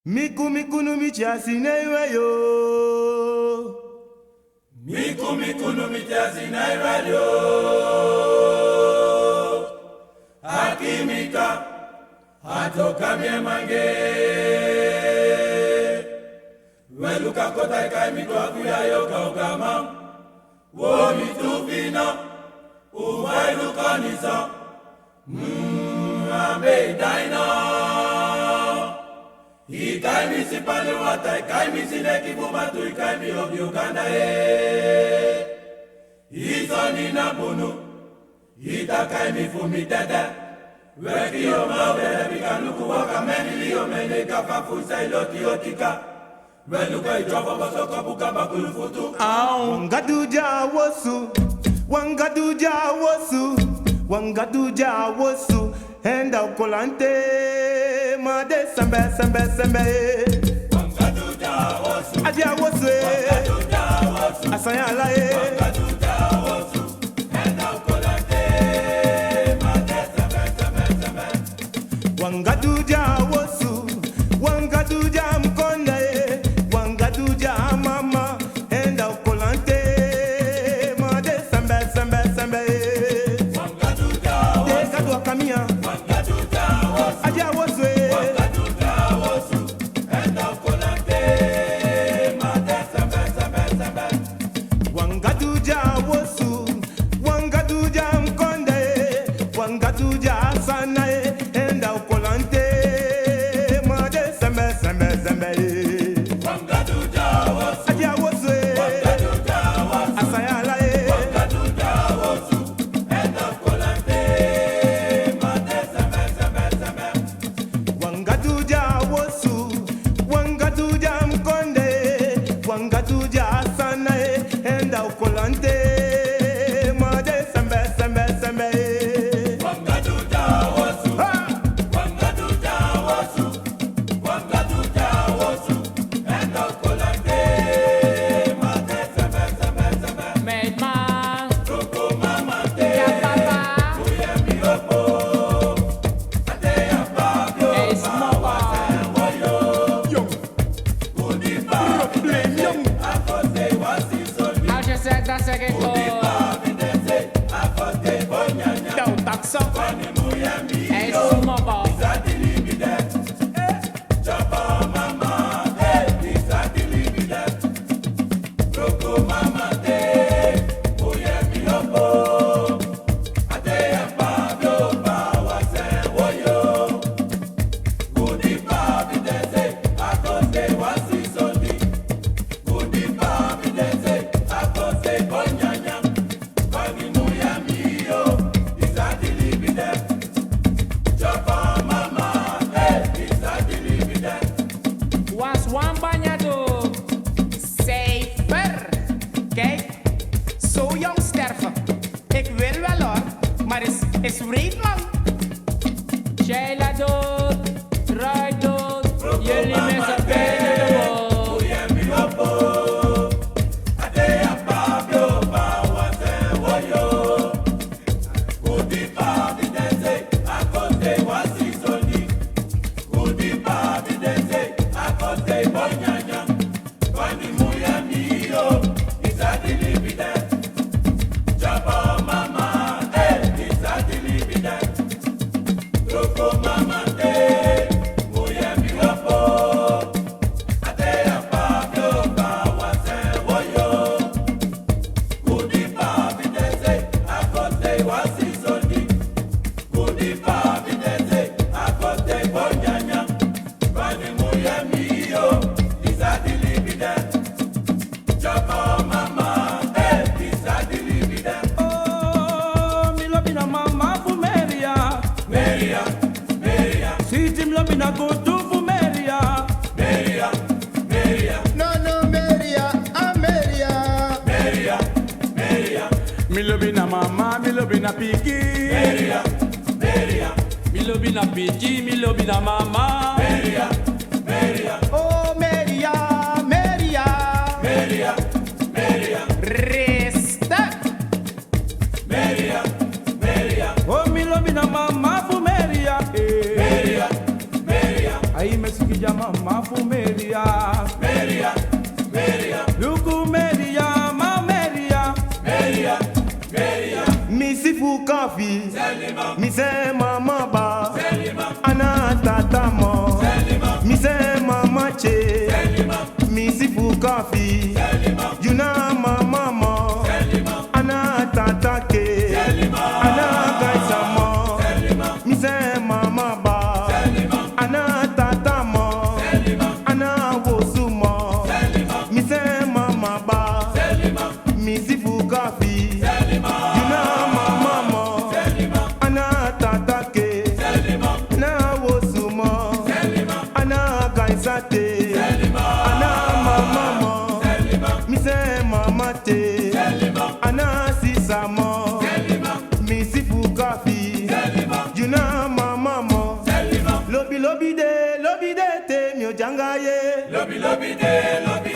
Miku miku no michasi naiwe yo. Miku miku no michasi naiwe yo. Hakimika atoka mange. Weluka kota ikai mitwa kuya yoka ukama. Wo mitufina umailuka nisa. Ambe daina. Ikai misi pale wata, ikai misi neki bumatu, ikai mi obi Uganda Iso ni na bunu, ita kai mi fumi tete. Weki yo mawe, bika nuku waka meni liyo mene kafa fusa iloti otika. Weluka ijofa bosoko buka bakulu futu. Wangaduja wosu, wangaduja wosu, wangaduja wosu, enda ukolante. Made sembe sembe sembe Wangaduja wosu Adia wosu Wangaduja wosu Asanya lae Wangaduja wosu Enda ukolante Made sembe sembe sembe Wangaduja wosu Wangaduja mkonde Wangaduja mama Enda ukolante Made sembe sembe sembe Wangaduja wosu Dekadu akamia Wangaduja wosu Adia wosu Wangaduja wosu, wangaduja mkonde, wangaduja sanae, enda ukolante, made sembe sembe sembe. Wangaduja wosu, adia wosu, wangaduja wosu, asayala wangaduja wosu, enda ukolante, made sembe sembe sembe. Wangaduja wosu, wangaduja mkonde, wangaduja sanae, enda ukolante, made sembe sembe sembe. Wangaduja wosu, wangaduja wosu, wangaduja wosu, enda ukolante, made sembe sembe sembe. Made man, Roko mama te, ya papa, uye mi opo, ate ya Pablo, hey smoker, woyo, Yo, udipa, blame young. akote wasi soli, how you say that second udipa, bidese, akote bonyanya, don't talk so, kwani muyemi hey yo, smoker, isadili bide, chapa mama, isadili bide, roko mama te, uye mi opo, ate ya Pablo, bawase woyo, udipa, bidese, akote wasi soli, udipa, bidese, akote bonyanya, kwani muyemi yo, isadili bide, chapa mama, isadili bide. was one bañado, safer, kijk, zo jong sterven, ik wil wel hoor, maar is vreed man. Sheila dood, Roy dood, jullie mensen bijna de woord. Uyemi opo, ate ya Pablo, bawase woyo, udipa bidese, akote wasi soli, udipa bidese, akote bonyanya, kwani muyemi yo, isadili bide, chapa mama, isadili bide, roko mama te, muyemi opo, ate ya Pablo, bawase woyo, udipa bidese, akote wasi soli, udipa bidese, akote bonyanya, kwani muyemi yo, isadili bide, chapa mama, isadili bide. Oh, mi lobina mama fumeria. Meria, Meria, Siti mi lobina kutu fumeria. Meria, Meria, No Meria, Ameria. Meria, Meria, Mi lobina mama, mi lobina piki. Meria, Meria, Mi lobina piki, mi lobina mama. Meria, Meria, Oh Meria, Meria. Meria, Meria, Resta, Meria, Meria, Oh, mi lobina mama fumeria. Meria, Meria, Aí me siki jama mama fu Maria. Maria, Maria, Luku Maria, ma Maria. Maria, Maria, Misifu kafi, Selima, mise mama ba, Selima, ana tata mo, Selima, mise mama che, Selima, misifu kafi, Selima, yuna mama mo, Selima, ana tata ke, Selima, ana kaisa mo, Selima, mise mama ba, Selima, ana tata mo, Selima, ana wosu mo, Selima, mise mama ba, Selima, misifu kafi, Selima, yuna mama mo, Selima, ana tata ke, Selima, na wosu mo, Selima, ana kaisa te, Selima, ana mama mo, Selima, mise mama te, Selima, ana sisa mo, Selima, misifu kafi, Selima, yuna mama mo, Selima, lobi lobi de te mi o janga ye. Lobi, lobi, de, lobi,